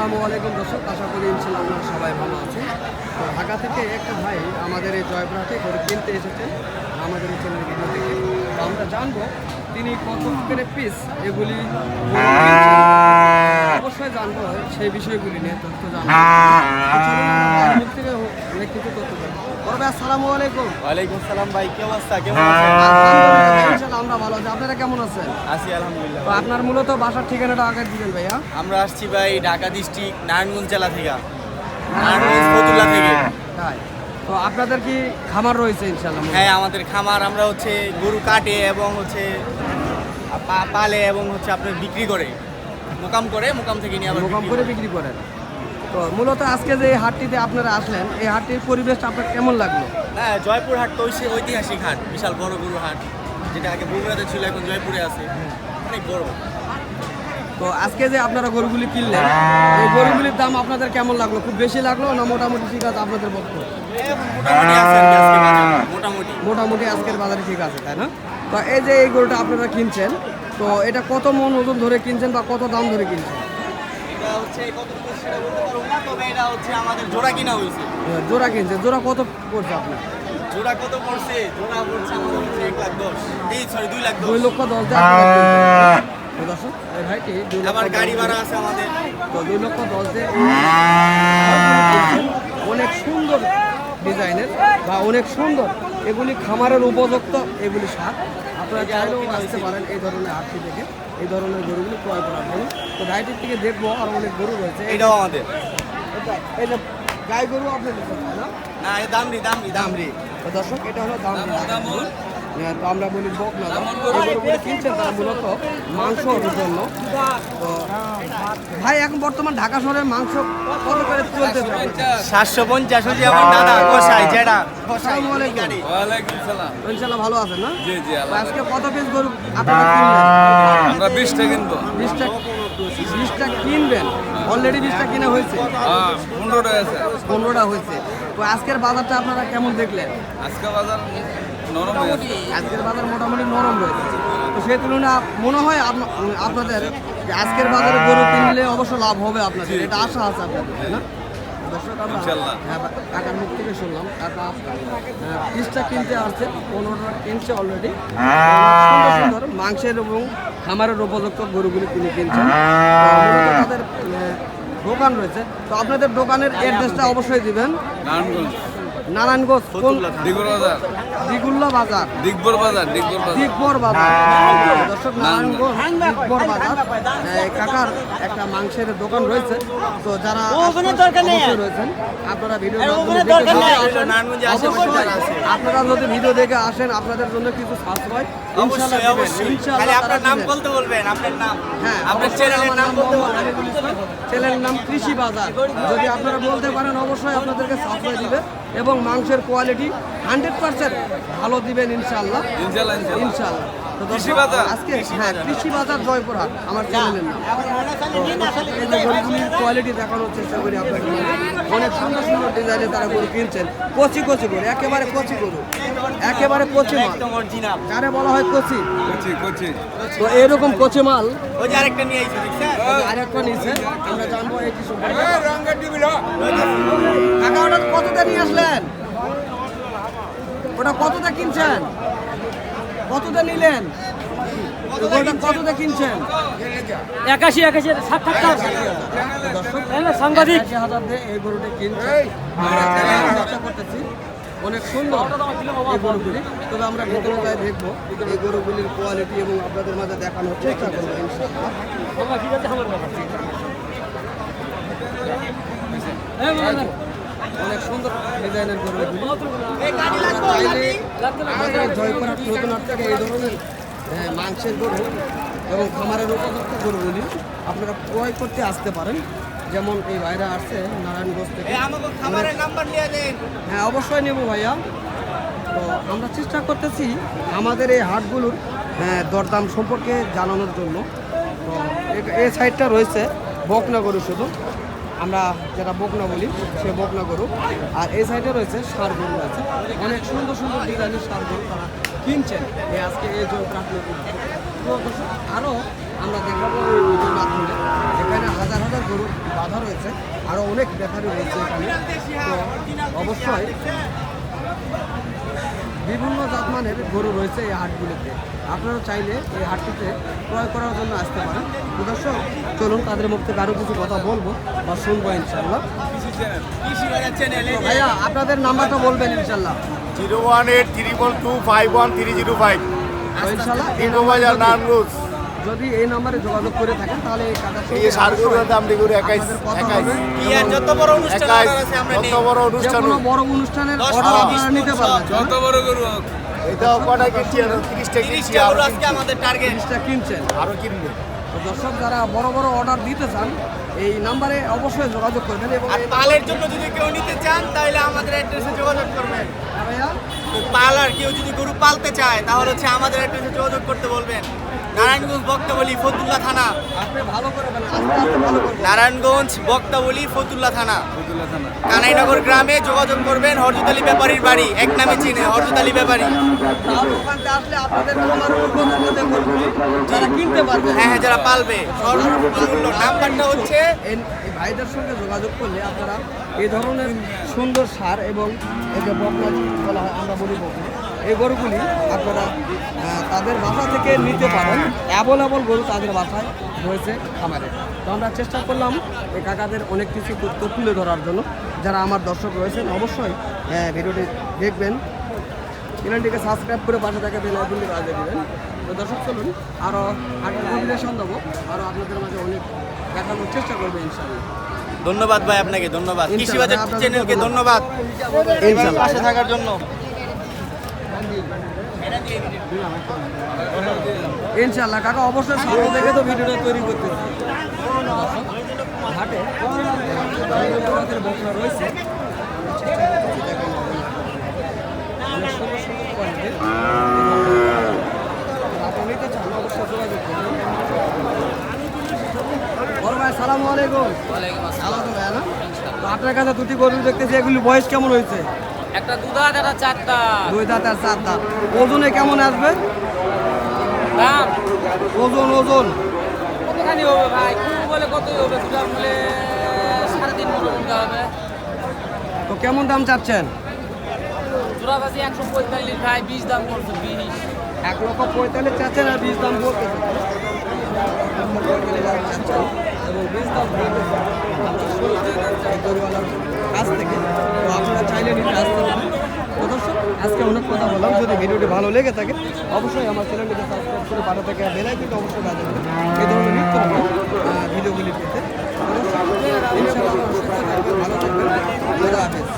আসসালামু আলাইকুম দর্শক, আশা করি ইনশাআল্লাহ আপনারা সবাই ভালো আছেন। তো ঢাকা থেকে একটা ভাই আমাদের এই জয়পুরহাটে গরু কিনতে এসেছেন আমাদের এই চ্যানেলের ভিডিও থেকে। তো আমরা জানবো তিনি কত করে পিস এগুলি অবশ্যই জানবো, সেই বিষয়গুলি নিয়ে তথ্য জানবো। মুখ থেকে অনেক কিছু তথ্য জানবো। বড় ভাই আসসালামু আলাইকুম। ওয়ালাইকুম সালাম ভাই, কি অবস্থা? কেমন আছেন? আলহামদুলিল্লাহ, ইনশাআল্লাহ আমরা ভালো আছি। আপনারা কেমন আছেন? আছি আলহামদুলিল্লাহ। তো আপনার মূলত বাসার ঠিকানাটা আগে দিবেন ভাইয়া। আমরা আসছি ভাই ঢাকা ডিস্ট্রিক্ট নারায়ণগঞ্জ জেলা থেকে, নারায়ণগঞ্জ ফতুল্লা থেকে। তাই তো আপনাদের কি খামার রয়েছে ইনশাআল্লাহ? হ্যাঁ, আমাদের খামার, আমরা হচ্ছে গরু কাটে এবং হচ্ছে পালে এবং হচ্ছে আপনার বিক্রি করে, মোকাম থেকে নিয়ে আবার মোকাম করে বিক্রি করেন। তো মূলত আজকে যে এই হাটটিতে আপনারা আসলেন, এই হাটটির পরিবেশটা আপনার কেমন লাগলো? হ্যাঁ, জয়পুর হাট তো ঐতিহাসিক হাট, বিশাল বড় গরু হাট, যেটা আগে বগুড়াতে ছিল, এখন জয়পুরে আছে, অনেক বড়। তো আজকে যে আপনারা গরুগুলি কিনলেন, এই গরুগুলির দাম আপনাদের কেমন লাগলো? খুব বেশি লাগলো না মোটামুটি ঠিক আছে আপনাদের পক্ষে? মোটামুটি আছে আর কি আজকে বাজার, মোটামুটি আজকের বাজারে ঠিক আছে, তাই না? তো এই যে এই গরুটা আপনারা কিনছেন, তো এটা কত মন ওজন ধরে কিনছেন বা কত দাম ধরে কিনছেন? এটা হচ্ছে কত পিস সেটা বলতে পারবো না, তবে এটা হচ্ছে আমাদের জোড়া কিনা হয়েছে। জোড়া কিনছেন, জোড়া কত পড়ছে আপনার? জোড়া কত পড়ছে? জোড়া পড়ছে আমাদের হচ্ছে 1,10,000, 2,10,000। 2,10,000 তো দর্শক, এই ভাইটি 2,10,000 আবার গাড়ি ভাড়া আছে আমাদের। তো 2,10,000 অনেক সুন্দর ডিজাইনের বা অনেক সুন্দর, এগুলি খামারের উপযুক্ত, এগুলি সার। আপনারা চাইলেও আসতে পারেন এই ধরনের হাটটি থেকে এই ধরনের গরুগুলি ক্রয় করার জন্য। তো গাড়িটির থেকে দেখবো আর অনেক গরু রয়েছে। এটাও আমাদের। এই যে গাই গরু আপনার না? না, এই দামরি। তো দর্শক, এটা হলো দাম। তো আমরা বলি বকনা দাম। এই গরুগুলি কিনছেন তারা মূলত মাংসর জন্য। তো ভাই, এখন বর্তমান ঢাকা শহরে মাংস কত করে চলতে? 750 হচ্ছে আমার দাদা কষাই, যেটা আসসালামু আলাইকুম। ওয়ালাইকুম সালাম। ইনশাআল্লাহ ভালো আছেন না? জি জি তো আজকে কত পিস গরু আপনারা কিনবেন? আমরা 20টা কিনবো। 20টা কিনবেন? অলরেডি 20টা কিনা হয়েছে? 15টা আছে। 15টা হয়েছে। তো আজকের বাজারটা আপনারা কেমন দেখলেন? আজকে বাজার নরম হয়ে আছে। আজকের বাজার মোটামুটি নরম রয়েছে। তো সেই তুলনায় মনে হয় আপনাদের যে আজকের বাজারে গরু কিনলে অবশ্য লাভ হবে আপনাদের, এটা আশা আছে আপনাদের, তাই না? দর্শক, আমরা কাকার মুখ থেকে শুনলাম, কাকা 20টা কিনতে আসছে, 15টা কিনছে অলরেডি। সুন্দর সুন্দর মাংসের এবং খামারের উপযুক্ত গরুগুলি তিনি কিনছেন। মূলত তাদের দোকান রয়েছে। তো আপনাদের দোকানের অ্যাড্রেসটা অবশ্যই দিবেন। নারায়ণগঞ্জ দিগুল্লা বাজার, দিগবর বাজার। দর্শক, নারায়ণগঞ্জ দিগবর বাজার। কাকার একটা মাংসের দোকান রয়েছে। তো যারা রয়েছেন, আপনারা ভিডিও আপনারা যদি ভিডিও দেখে আসেন, আপনাদের জন্য কিছু সাশ্রয় আপনার নাম বলতে বলবেন, আপনার নাম। হ্যাঁ, আপনার চ্যানেলের নাম বলতে বলবেন। চ্যানেলের নাম কৃষি বাজার। যদি আপনারা বলতে পারেন, অবশ্যই আপনাদেরকে সাশ্রয় দিবে এবং মাংসের কোয়ালিটি 100% ভালো দিবেন ইনশাআল্লাহ। ইনশাআল্লাহ। তো আজকে কৃষি বাজার জয়পুরহাট আমার চ্যানেলের নাম। এই যে গরুগুলির কোয়ালিটি দেখানোর চেষ্টা করি আপনাকে। অনেক সুন্দর সুন্দর ডিজাইনে তারা গরু কিনছেন। কচি কচি গরু, একেবারে কচি গরু, একেবারে কচি মাল। কারে বলা হয় কচি? তো এরকম কচি মাল ওই যে আরেকটা নিয়ে আইছে, দেখছেন? আরেকটা নিচে আমরা জানবো এই কিছু। কাকা, ওটা কতটা নিয়ে আসলেন? ওটা কতটা কিনছেন? কতটা নিলেন? ওটা কতটা কিনছেন? 81 70 সাংবাদিক 80,000 দিয়ে এই গরুটা কিনছে। চেষ্টা করতেছি, অনেক সুন্দর এই গরুগুলি। তবে আমরা ভিতরে যাই দেখবো এই গরুগুলির কোয়ালিটি এবং আপনাদের মাঝে দেখানোর চেষ্টা করবো ইনশাআল্লাহ। অনেক সুন্দর ডিজাইনের গরুগুলি। চাইলে আমাদের জয়পুরহাট নতুন হাট থেকে এই ধরনের মাংসের গরু এবং খামারের উপযুক্ত গরুগুলি আপনারা ক্রয় করতে আসতে পারেন। যেমন এই ভাইরা আসছে নারায়ণগঞ্জ থেকে। হ্যাঁ, অবশ্যই নেব ভাইয়া। তো আমরা চেষ্টা করতেছি আমাদের এই হাটগুলোর দরদাম সম্পর্কে জানানোর জন্য। তো এই সাইডটা রয়েছে বকনা গরু, শুধু আমরা যেটা বকনা বলি সে বকনা গরু। আর এই সাইডে রয়েছে ষাঁড় গরু আছে, অনেক সুন্দর সুন্দর ডিজাইনের ষাঁড় গরু তারা কিনছেন আজকে এই জয়পুরহাট। তো দর্শক, আরও আমরা দেখাবো এই ভিডিওর মাধ্যমে। এখানে হাজার হাজার গরু বাঁধা রয়েছে, আরও অনেক ব্যাপারই রয়েছে এখানে। তো অবশ্যই বিভিন্ন জাতমানের গরু রয়েছে এই হাটগুলিতে। আপনারা চাইলে এই হাটটিতে ক্রয় করার জন্য আসতে পারেন। তো দর্শক, চলুন তাদের মুখ থেকে আরও কিছু কথা বলবো বা শুনবো ইনশাল্লাহ। তো ভাইয়া, আপনাদের নাম্বারটা বলবেন ইনশাল্লাহ। 01832251305 তো ইনশাল্লাহ এই বাজার নারায়ণগঞ্জ। যদি এই নাম্বারে যোগাযোগ করে থাকেন তাহলে এই কাকার এই সঙ্গে যে সারগুলোর দাম ডিগুলো 21 আপনাদের কথা 21 হবে। কি আর যত বড় অনুষ্ঠান অর্ডার আছে আমরা নেই। কত বড় যে অনুষ্ঠান কোনো বড় অনুষ্ঠানের 10 অর্ডার টা, আপনারা 20 নিতে সব। পারবেন। যত বড় গরু হোক। এটা কটা কিনছি আর 30টা 30 কিনছি টা আর গরু আজকে আমাদের টার্গেট। জিনিসটা কিনছেন। আরো কিনবে। তো দর্শক, যারা বড় বড় অর্ডার দিতে চান এই নাম্বারে অবশ্যই যোগাযোগ করবেন। এবং আর পালের জন্য যদি কেউ নিতে চান তাহলে আমাদের অ্যাড্রেসে যোগাযোগ করবেন। ভাইয়া, পালার কেউ যদি গরু পালতে চায় তাহলে হচ্ছে আমাদের অ্যাড্রেসে যোগাযোগ করতে বলবেন। নারায়ণগঞ্জ বক্তাবলী ফতুল্লা থানা। আপনি ভালো করে বলেন, আস্তে আস্তে ভালো করবেন। নারায়ণগঞ্জ বক্তাবলী ফতুল্লা থানা, ফতুল্লা থানা। কানাইনগর গ্রামে যোগাযোগ করবেন। হরজত আলী ব্যাপারীর বাড়ি, এক নামে চিনে হরজত আলী ব্যাপারী। তাহলে ওখানতে আসলে আপনাদের খামার উপযোগী গরুগুলি যারা কিনতে পারবে, হ্যাঁ হ্যাঁ, যারা পালবে সর্বমূল্য নাম্বারটা হচ্ছে এই ভাইদের সঙ্গে যোগাযোগ করলে আপনারা এই ধরনের সুন্দর সার এবং এই যে বকনা বলা হয়, আমরা বলি বকনা, এই গরুগুলি আপনারা তাদের বাসা থেকে নিতে পারেন। অ্যাভেলেবল গরু তাদের বাসায় রয়েছে খামারে। তো আমরা চেষ্টা করলাম এই কাকাদের অনেক কিছু তথ্য তুলে ধরার জন্য। যারা আমার দর্শক রয়েছেন অবশ্যই ভিডিওটি দেখবেন, চ্যানেলটিকে সাবস্ক্রাইব করে পাশে থাকা বেল আইকনটি বাজিয়ে দেবেন। তো দর্শক, চলুন আরও হাটের কম্বিনেশন দেবো, আরও আপনাদের মাঝে অনেক দেখানোর চেষ্টা করবো ইনশাআল্লাহ। ধন্যবাদ ভাই আপনাকে, ধন্যবাদ ইনশাআল্লাহ, কৃষিবাজার আপনাদেরকে চ্যানেলকে ধন্যবাদ। ধন্যবাদ ইনশাআল্লাহ। পাশে থাকার জন্য। ইনশাআল্লাহ কাকা অবশ্যই সামনে দেখে তো ভিডিওটা তৈরি করতে হাটে আমাদের বকরা রয়েছে। অনেক সুন্দর সুন্দর কোয়ালিটির। আপনি নিতে চান অবশ্যই যোগাযোগ করবেন। বড় ভাই, সালামু আলাইকুম। ভালো তো ভাইয়া না? তো আপনার কাছে দুটি গরু দেখতেছি, এগুলি বয়স কেমন হয়েছে? একটা দুধা একটা চারটা 2 দাঁত আর 4 দাঁত। ওজনে কেমন আসবে? দাম ওজন ওজন কতখানি হবে ভাই? কুড়ি বলে কতই হবে? দুটা বলে 3.5 মতো হবে। তো কেমন দাম চাচ্ছেন? জোড়া কাছে 145 ভাই, 20 দাম করছে 20। 1,45,000 চাচ্ছেন আর 20 দাম বলতেছেন। 1,45,000 চাচ্ছেন এবং 20 দাম বলতেছেন। আমরা শুনছি এই গরুওয়ালার কাছ থেকে। তো আপনারা চাইলে নিতে আসতে পারেন। তো দর্শক, আজকে অনেক কথা বললাম। যদি ভিডিওটি ভালো লেগে থাকে অবশ্যই আমার চ্যানেলটিকে সাবস্ক্রাইব করে পাশে থেকে বেল আইকনটা অবশ্যই বাজিয়ে দেবেন এই ধরনের নিত্য নতুন ভিডিওগুলি পেতে। তো দর্শক, ইনশাআল্লাহ আপনারা সুস্থ থাকবেন, ভালো থাকবেন। খোদা হাফেজ।